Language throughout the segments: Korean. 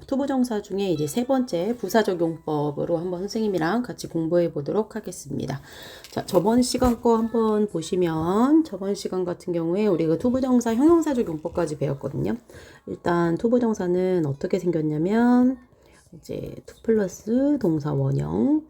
투부정사 중에 이제 세 번째 부사적용법으로 한번 선생님이랑 같이 공부해 보도록 하겠습니다. 자, 저번 시간 거 한번 보시면 저번 시간 같은 경우에 우리가 투부정사 형용사적용법까지 배웠거든요. 일단 투부정사는 어떻게 생겼냐면 이제 투 플러스 동사 원형.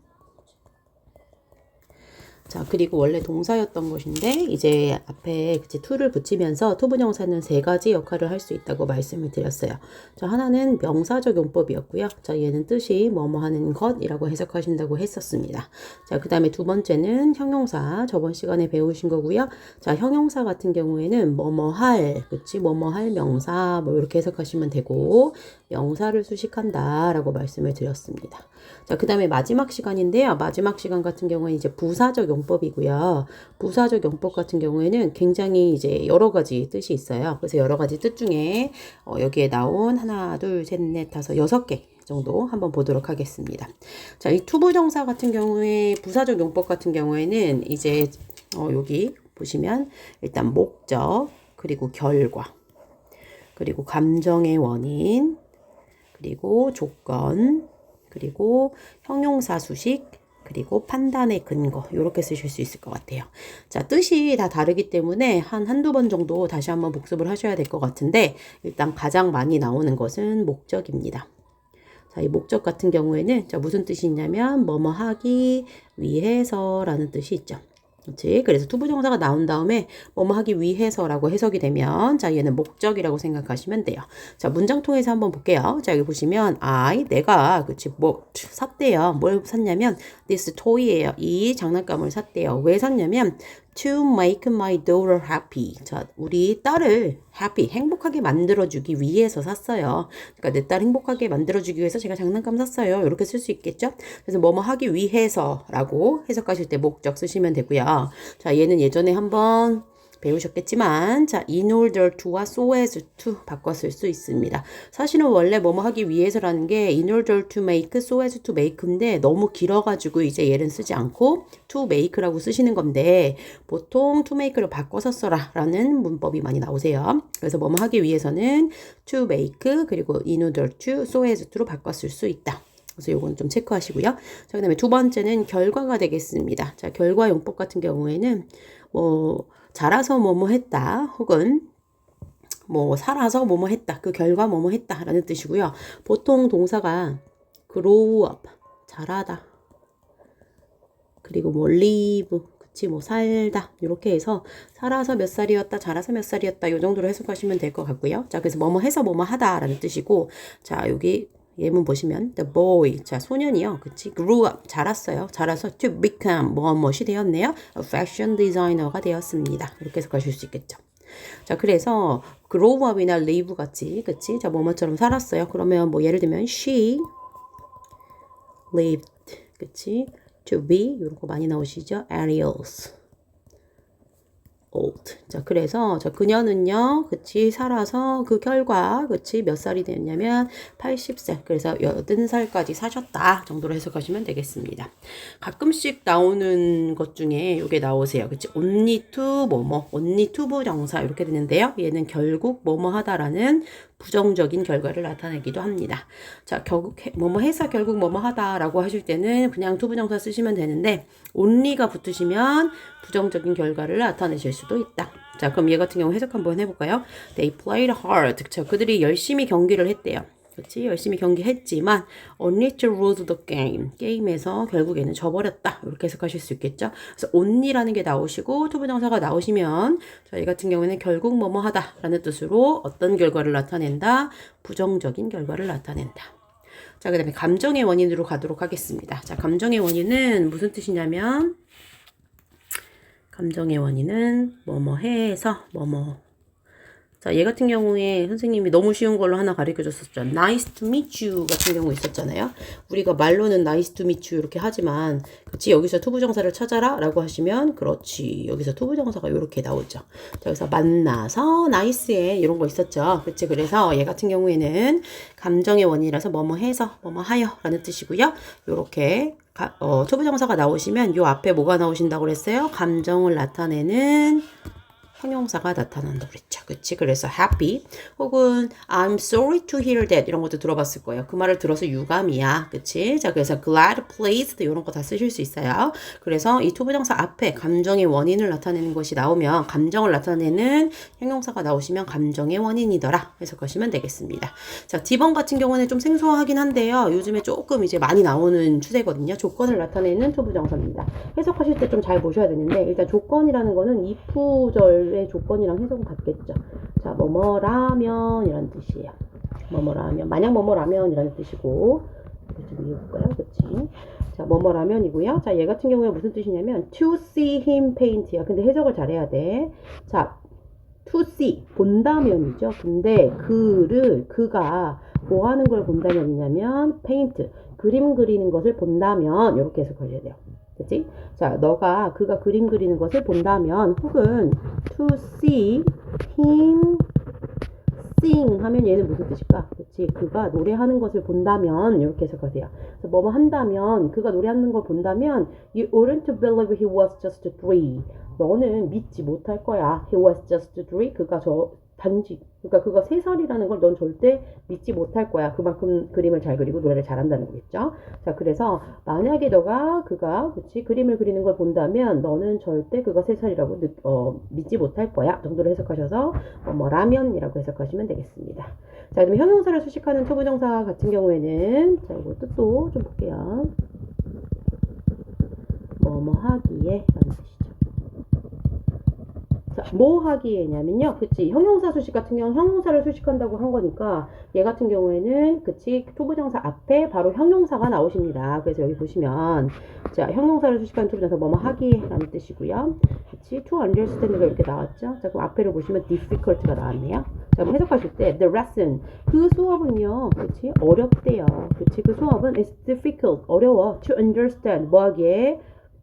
자, 그리고 원래 동사였던 것인데 이제 앞에 이제 to를 붙이면서 투부정사는 세 가지 역할을 할 수 있다고 말씀을 드렸어요. 자, 하나는 명사적 용법이었고요. 자, 얘는 뜻이 뭐뭐 하는 것이라고 해석하신다고 했었습니다. 자, 그 다음에 두 번째는 형용사. 저번 시간에 배우신 거고요. 자, 형용사 같은 경우에는 뭐뭐 할, 그치? 뭐뭐 할 명사, 뭐 이렇게 해석하시면 되고, 명사를 수식한다 라고 말씀을 드렸습니다. 자, 그 다음에 마지막 시간인데요. 마지막 시간 같은 경우는 이제 부사적 용법이고요. 부사적 용법 같은 경우에는 굉장히 이제 여러 가지 뜻이 있어요. 그래서 여러 가지 뜻 중에 여기에 나온 하나, 둘, 셋, 넷, 다섯, 6개 정도 한번 보도록 하겠습니다. 자, 이 투부정사 같은 경우에 부사적 용법 같은 경우에는 이제 여기 보시면 일단 목적, 그리고 결과, 그리고 감정의 원인, 그리고 조건, 그리고 형용사 수식, 그리고 판단의 근거 이렇게 쓰실 수 있을 것 같아요. 자, 뜻이 다 다르기 때문에 한두 번 정도 다시 한번 복습을 하셔야 될 것 같은데 일단 가장 많이 나오는 것은 목적입니다. 자, 이 목적 같은 경우에는 자, 무슨 뜻이 있냐면 뭐뭐 하기 위해서 라는 뜻이 있죠. 그렇지? 그래서 투부정사가 나온 다음에 뭐뭐 하기 위해서라고 해석이 되면 자, 얘는 목적이라고 생각하시면 돼요. 자, 문장 통해서 한번 볼게요. 자, 여기 보시면 내가 그치 뭐 샀대요. 뭘 샀냐면 this toy예요. 이 장난감을 샀대요. 왜 샀냐면 to make my daughter happy. 자, 우리 딸을 happy, 행복하게 만들어주기 위해서 샀어요. 그러니까 내 딸 행복하게 만들어주기 위해서 제가 장난감 샀어요. 이렇게 쓸 수 있겠죠? 그래서 뭐뭐 하기 위해서라고 해석하실 때 목적 쓰시면 되고요. 자, 얘는 예전에 한번 배우셨겠지만 자, in order to와 so as to 바꿔 쓸 수 있습니다. 사실은 원래 뭐뭐 하기 위해서라는 게 in order to make, so as to make인데 너무 길어가지고 이제 얘는 쓰지 않고 to make라고 쓰시는 건데 보통 to make를 바꿔서 써라 라는 문법이 많이 나오세요. 그래서 뭐뭐 하기 위해서는 to make 그리고 in order to, so as to로 바꿔 쓸 수 있다. 그래서 요건 좀 체크하시고요. 자, 그 다음에 두 번째는 결과가 되겠습니다. 자, 결과 용법 같은 경우에는 자라서 뭐뭐 했다 혹은 살아서 뭐뭐 했다 그 결과 뭐뭐 했다 라는 뜻이고요. 보통 동사가 grow up 자라다 그리고 live 그치 살다 이렇게 해서 살아서 몇 살이었다 자라서 몇 살이었다 이 정도로 해석하시면 될 것 같고요. 자, 그래서 뭐뭐 해서 뭐뭐 하다 라는 뜻이고 자, 여기 예문 보시면 the boy 자 소년이요 그치 grew up 자랐어요 자라서 to become 무엇이 되었네요 a fashion designer가 되었습니다 이렇게 해석하실 수 있겠죠. 자, 그래서 grow up이나 live 같이 그치 자 뭐뭐처럼 살았어요. 그러면 예를 들면 she lived 그치 to be 이런 거 많이 나오시죠. Ariel's old. 자, 그래서 그녀는요, 그치, 살아서 그 결과, 그치, 몇 살이 되었냐면 80살. 그래서 80살까지 사셨다 정도로 해석하시면 되겠습니다. 가끔씩 나오는 것 중에 이게 나오세요. 그치, only to only to 부정사 이렇게 되는데요. 얘는 결국 뭐뭐 하다라는 부정적인 결과를 나타내기도 합니다. 자, 결국 해서 결국 뭐뭐 하다라고 하실 때는 그냥 투부정사 쓰시면 되는데 only가 붙으시면 부정적인 결과를 나타내실 수도 있다. 자, 그럼 얘 같은 경우 해석 한번 해볼까요? They played hard. 그쵸? 그들이 열심히 경기를 했대요. 그렇지? 열심히 경기했지만 only to lose the game. 게임에서 결국에는 져버렸다. 이렇게 해석하실 수 있겠죠? 그래서 only라는 게 나오시고 투부정사가 나오시면 저희 같은 경우에는 결국 뭐뭐 하다라는 뜻으로 어떤 결과를 나타낸다? 부정적인 결과를 나타낸다. 자, 그 다음에 감정의 원인으로 가도록 하겠습니다. 자, 감정의 원인은 무슨 뜻이냐면 감정의 원인은 뭐뭐 해서 자, 얘 같은 경우에 선생님이 너무 쉬운 걸로 하나 가르쳐 줬었죠. Nice to meet you 같은 경우 있었잖아요. 우리가 말로는 nice to meet you 이렇게 하지만 그치 여기서 투부정사를 찾아라 라고 하시면 그렇지 여기서 투부정사가 이렇게 나오죠. 자, 그래서 만나서 nice해 이런 거 있었죠. 그치 그래서 얘 같은 경우에는 감정의 원인이라서 뭐뭐 해서 뭐뭐 하여 라는 뜻이고요. 요렇게 투부정사가 나오시면 요 앞에 뭐가 나오신다고 그랬어요? 감정을 나타내는 형용사가 나타난다 그랬죠. 그치? 그래서 happy 혹은 I'm sorry to hear that 이런 것도 들어봤을 거예요. 그 말을 들어서 유감이야. 그치? 자, 그래서 glad, pleased 이런 거 다 쓰실 수 있어요. 그래서 이 투부정사 앞에 감정의 원인을 나타내는 것이 나오면 감정을 나타내는 형용사가 나오시면 감정의 원인이더라 해석하시면 되겠습니다. 자, D번 같은 경우는 좀 생소하긴 한데요. 요즘에 조금 이제 많이 나오는 추세거든요. 조건을 나타내는 투부정사입니다. 해석하실 때 좀 잘 보셔야 되는데 일단 조건이라는 거는 if절의 조건이랑 해석은 같겠죠. 자, 뭐뭐라면 이라는 뜻이에요. 뭐뭐라면 만약 뭐뭐라면 이라는 뜻이고 이렇게 좀 이어볼까요? 그치? 자, 뭐뭐라면이고요. 자, 얘 같은 경우에 무슨 뜻이냐면 to see him paint야. 근데 해석을 잘해야 돼. 자, to see 본다면이죠. 근데 그가 뭐 하는 걸 본다면이냐면 paint 그림 그리는 것을 본다면 이렇게 해석하셔야 돼요. 그치? 자, 그가 그림 그리는 것을 본다면 혹은 to see him sing 하면 얘는 무슨 뜻일까? 그치? 그가 노래하는 것을 본다면 이렇게 해석하세요. 그래서 뭐뭐 한다면 그가 노래하는 걸 본다면 You wouldn't believe he was just 3. 너는 믿지 못할 거야. He was just 3. 그가 그러니까 그가 3살이라는 걸 넌 절대 믿지 못할 거야. 그만큼 그림을 잘 그리고 노래를 잘한다는 거겠죠. 자, 그래서 만약에 그가 그치 그림을 그리는 걸 본다면 너는 절대 그가 3살이라고 믿지 못할 거야 정도로 해석하셔서 라면이라고 해석하시면 되겠습니다. 자, 그럼 형용사를 수식하는 투부정사 같은 경우에는 자, 이거 뜻도 좀 볼게요. 뭐뭐 하기에 라는 뜻이죠. 자, 뭐 하기에냐면요. 그치. 형용사 수식 같은 경우는 형용사를 수식한다고 한 거니까 얘 같은 경우에는 그치. 투부정사 앞에 바로 형용사가 나오십니다. 그래서 여기 보시면 자, 형용사를 수식하는 투부정사 뭐뭐 하기라는 뜻이고요. 그치. to understand가 이렇게 나왔죠. 자, 그럼 앞에를 보시면 difficult가 나왔네요. 자, 그럼 해석하실 때 the lesson 그 수업은요. 그치. 어렵대요. 그치. 그 수업은 is difficult 어려워 to understand 뭐 하기에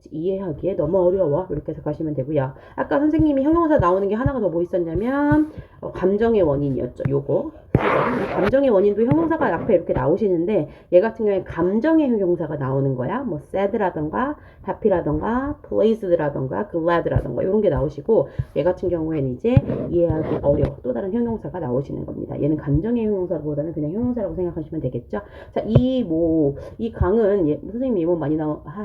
이해하기에 너무 어려워 이렇게 해석하시면 되고요. 아까 선생님이 형용사 나오는 게 하나가 더 뭐 있었냐면 감정의 원인이었죠. 요거 감정의 원인도 형용사가 앞에 이렇게 나오시는데 얘 같은 경우에 감정의 형용사가 나오는 거야. 뭐 sad라던가 happy라던가 pleased라던가 glad라던가 이런 게 나오시고 얘 같은 경우에는 이제 이해하기 어려워 또 다른 형용사가 나오시는 겁니다. 얘는 감정의 형용사보다는 그냥 형용사라고 생각하시면 되겠죠. 자, 이 강은 선생님이 이번 많이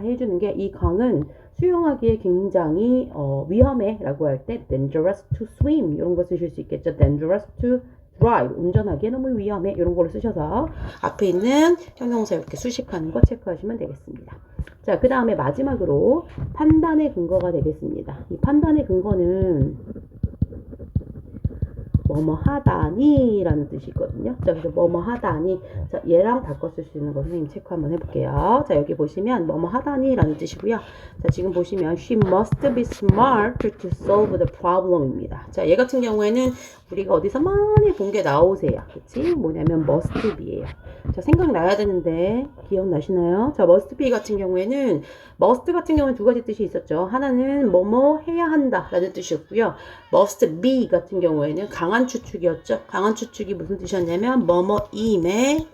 해주는 게 이 강은 수영하기에 굉장히 위험해 라고 할 때 dangerous to swim 이런 거 쓰실 수 있겠죠. dangerous to drive 운전하기에 너무 위험해 이런 걸로 쓰셔서 앞에 있는 형용사 이렇게 수식하는 거 체크하시면 되겠습니다. 자, 그 다음에 마지막으로 판단의 근거가 되겠습니다. 이 판단의 근거는 뭐뭐 하다니 라는 뜻이 있거든요. 자, 그래서 뭐뭐 하다니 자, 얘랑 바꿔 쓸 수 있는 거 선생님 체크 한번 해볼게요. 자, 여기 보시면 뭐뭐 하다니 라는 뜻이고요. 자, 지금 보시면 she must be smart to solve the problem 입니다. 자, 얘 같은 경우에는 우리가 어디서 많이 본 게 나오세요. 그치? 뭐냐면 must be예요. 자, 생각나야 되는데 기억나시나요? 자, must be 같은 경우에는 must 같은 경우는 두 가지 뜻이 있었죠. 하나는 뭐뭐 해야 한다 라는 뜻이었고요. must be 같은 경우에는 강한 추측이었죠. 강한 추측이 무슨 뜻이었냐면 뭐뭐임에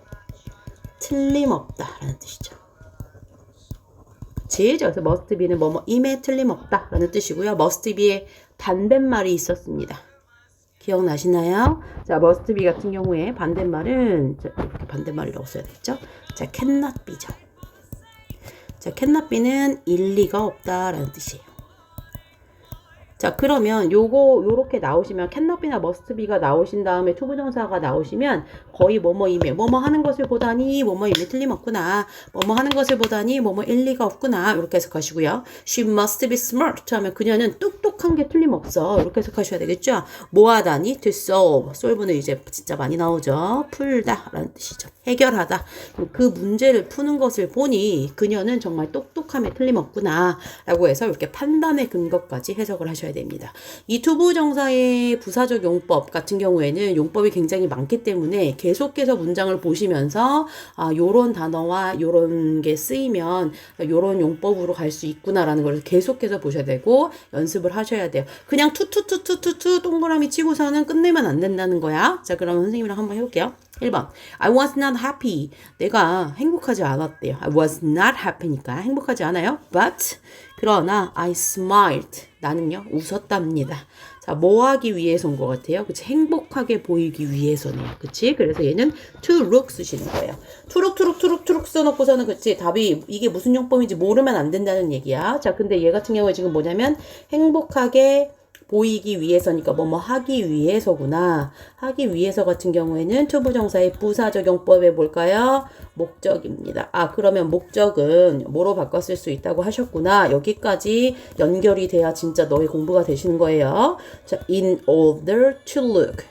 틀림없다 라는 뜻이죠. 그치? 그래서 must be는 뭐뭐임에 틀림없다 라는 뜻이고요. must be의 반대말이 있었습니다. 기억나시나요? 자, must be 같은 경우에 반대말은 이렇게 반대말이라고 써야겠죠? 자, cannot be죠. 자, cannot be는 일리가 없다라는 뜻이에요. 자, 그러면 요렇게 나오시면 cannot be나 must be가 나오신 다음에 투부정사가 나오시면 거의 뭐뭐임에 뭐뭐 하는 것을 보다니 뭐뭐임에 틀림없구나. 뭐뭐 하는 것을 보다니 뭐뭐 일리가 없구나. 이렇게 해석하시고요. She must be smart 하면 그녀는 똑똑한 게 틀림없어. 이렇게 해석하셔야 되겠죠. 뭐 하다니 to solve. solve는 이제 진짜 많이 나오죠. 풀다 라는 뜻이죠. 해결하다. 그 문제를 푸는 것을 보니 그녀는 정말 똑똑함에 틀림없구나. 라고 해서 이렇게 판단의 근거까지 해석을 하셔야 됩니다. 이 투부정사의 부사적 용법 같은 경우에는 용법이 굉장히 많기 때문에 계속해서 문장을 보시면서 요런 단어와 요런 게 쓰이면 요런 용법으로 갈 수 있구나라는 걸 계속해서 보셔야 되고 연습을 하셔야 돼요. 그냥 투투투투투투 동그라미 치고서는 끝내면 안 된다는 거야. 자, 그럼 선생님이랑 한번 해볼게요. 1번. I was not happy. 내가 행복하지 않았대요. I was not happy니까 행복하지 않아요. But 그러나 I smiled. 나는요 웃었답니다. 자, 뭐 하기 위해서인 것 같아요? 그치? 행복하게 보이기 위해서네요. 그치? 그래서 얘는 to look 쓰시는 거예요. 투룩 써놓고서는 그치? 답이 이게 무슨 용법인지 모르면 안 된다는 얘기야. 자, 근데 얘 같은 경우에 지금 뭐냐면 행복하게 보이기 위해서니까 뭐뭐 하기 위해서구나. 하기 위해서 같은 경우에는 투부정사의 부사적용법에 뭘까요? 목적입니다. 아, 그러면 목적은 뭐로 바꿨을 수 있다고 하셨구나. 여기까지 연결이 돼야 진짜 너의 공부가 되시는 거예요. 자, in order to look.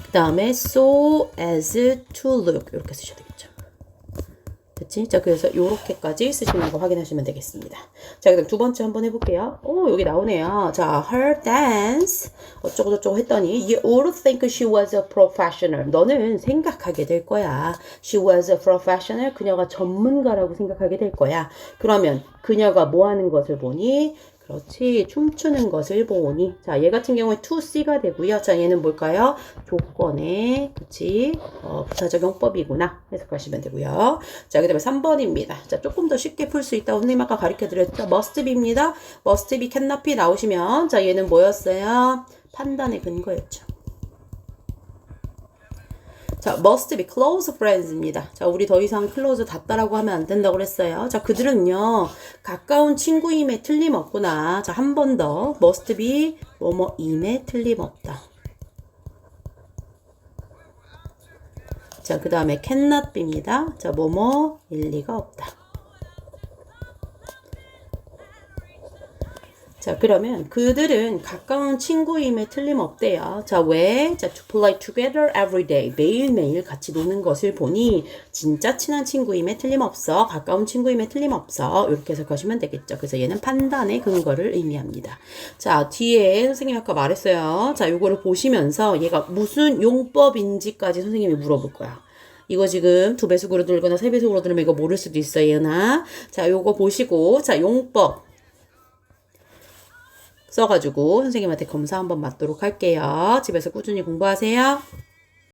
그 다음에 so as to look. 이렇게 쓰셔야 되겠죠. 그치? 자, 그래서 요렇게까지 쓰시는 거 확인하시면 되겠습니다. 자, 그다음 두 번째 한번 해볼게요. 오, 여기 나오네요. 자, her dance. 어쩌고저쩌고 했더니, you would think she was a professional. 너는 생각하게 될 거야. She was a professional. 그녀가 전문가라고 생각하게 될 거야. 그러면 그녀가 뭐 하는 것을 보니? 그렇지. 춤추는 것을 보니. 자, 얘 같은 경우에 to C가 되고요. 자, 얘는 뭘까요? 조건의, 그치? 부사적 용법이구나. 해석하시면 되고요. 자, 그 다음에 3번입니다. 자, 조금 더 쉽게 풀 수 있다고 선생님 아까 가르쳐 드렸죠? must be입니다. must be, cannot be 나오시면, 자, 얘는 뭐였어요? 판단의 근거였죠. 자, must be close friends입니다. 자, 우리 더 이상 close 닿다라고 하면 안 된다고 그랬어요. 자, 그들은요, 가까운 친구임에 틀림없구나. 자, 한 번 더. must be 뭐뭐임에 틀림없다. 자, 그 다음에 cannot be입니다. 자, 뭐뭐 일리가 없다. 자, 그러면 그들은 가까운 친구임에 틀림없대요. 자, 왜? 자, to play together every day. 매일매일 같이 노는 것을 보니 진짜 친한 친구임에 틀림없어. 가까운 친구임에 틀림없어. 이렇게 해석하시면 되겠죠. 그래서 얘는 판단의 근거를 의미합니다. 자, 뒤에 선생님이 아까 말했어요. 자, 요거를 보시면서 얘가 무슨 용법인지까지 선생님이 물어볼 거야. 이거 지금 2배속으로 들거나 3배속으로 들으면 이거 모를 수도 있어요, 얘나. 자, 요거 보시고, 자, 용법. 써가지고 선생님한테 검사 한번 맞도록 할게요. 집에서 꾸준히 공부하세요.